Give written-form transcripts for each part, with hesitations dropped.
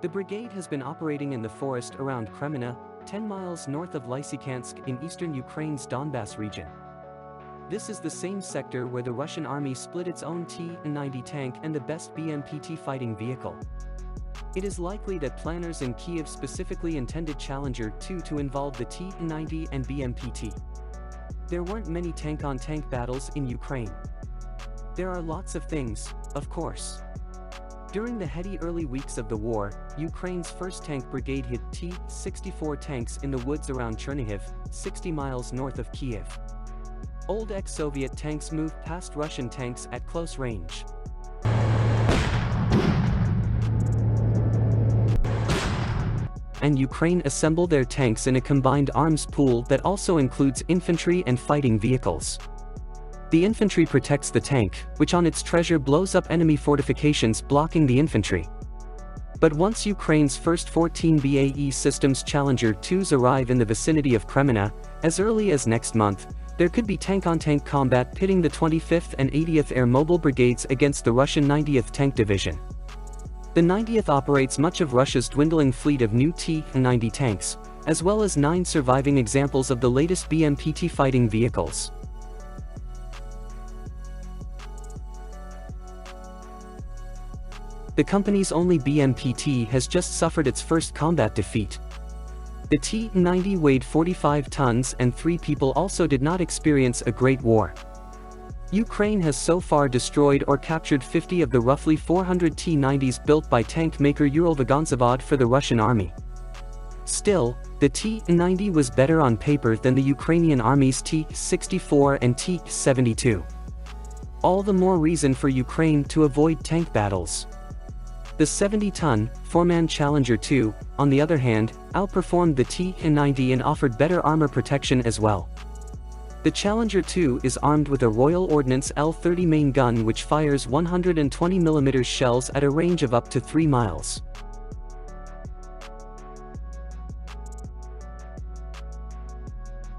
The brigade has been operating in the forest around Kremenna, 10 miles north of Lysychansk in eastern Ukraine's Donbas region. This is the same sector where the Russian army split its own T-90 tank and the best BMPT fighting vehicle. It is likely that planners in Kiev specifically intended Challenger 2 to involve the T-90 and BMPT. There weren't many tank-on-tank battles in Ukraine. There are lots of things, of course. During the heady early weeks of the war, Ukraine's 1st Tank Brigade hit T-64 tanks in the woods around Chernihiv, 60 miles north of Kiev. Old ex-Soviet tanks moved past Russian tanks at close range. And Ukraine assembled their tanks in a combined arms pool that also includes infantry and fighting vehicles. The infantry protects the tank, which on its treasure blows up enemy fortifications blocking the infantry. But once Ukraine's first 14 BAE Systems Challenger 2s arrive in the vicinity of Kremenna, as early as next month, there could be tank-on-tank combat pitting the 25th and 80th Air Mobile Brigades against the Russian 90th Tank Division. The 90th operates much of Russia's dwindling fleet of new T-90 tanks, as well as 9 surviving examples of the latest BMPT fighting vehicles. The company's only BMPT has just suffered its first combat defeat. The T-90 weighed 45 tons and 3 people also did not experience a great war. Ukraine has so far destroyed or captured 50 of the roughly 400 T-90s built by tank maker Uralvagonzavod for the Russian army. Still, the T-90 was better on paper than the Ukrainian army's T-64 and T-72. All the more reason for Ukraine to avoid tank battles. The 70-ton, 4-man Challenger 2, on the other hand, outperformed the T-90 and offered better armor protection as well. The Challenger 2 is armed with a Royal Ordnance L-30 main gun which fires 120mm shells at a range of up to 3 miles.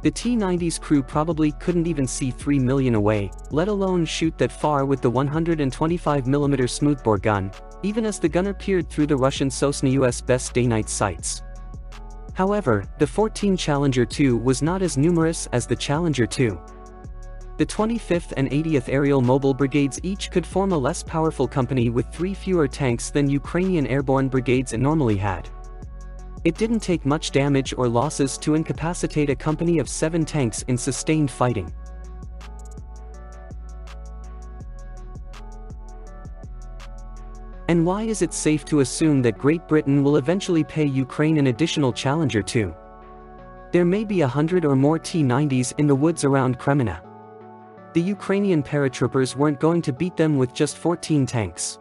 The T-90's crew probably couldn't even see 3 million away, let alone shoot that far with the 125mm smoothbore gun, even as the gunner peered through the Russian Sosna US best day-night sights. However, the 14 Challenger 2 was not as numerous as the Challenger 2. The 25th and 80th Aerial Mobile Brigades each could form a less powerful company with 3 fewer tanks than Ukrainian airborne brigades normally had. It didn't take much damage or losses to incapacitate a company of 7 tanks in sustained fighting. And why is it safe to assume that Great Britain will eventually pay Ukraine an additional Challenger 2? There may be 100 or more T-90s in the woods around Kremenna. The Ukrainian paratroopers weren't going to beat them with just 14 tanks.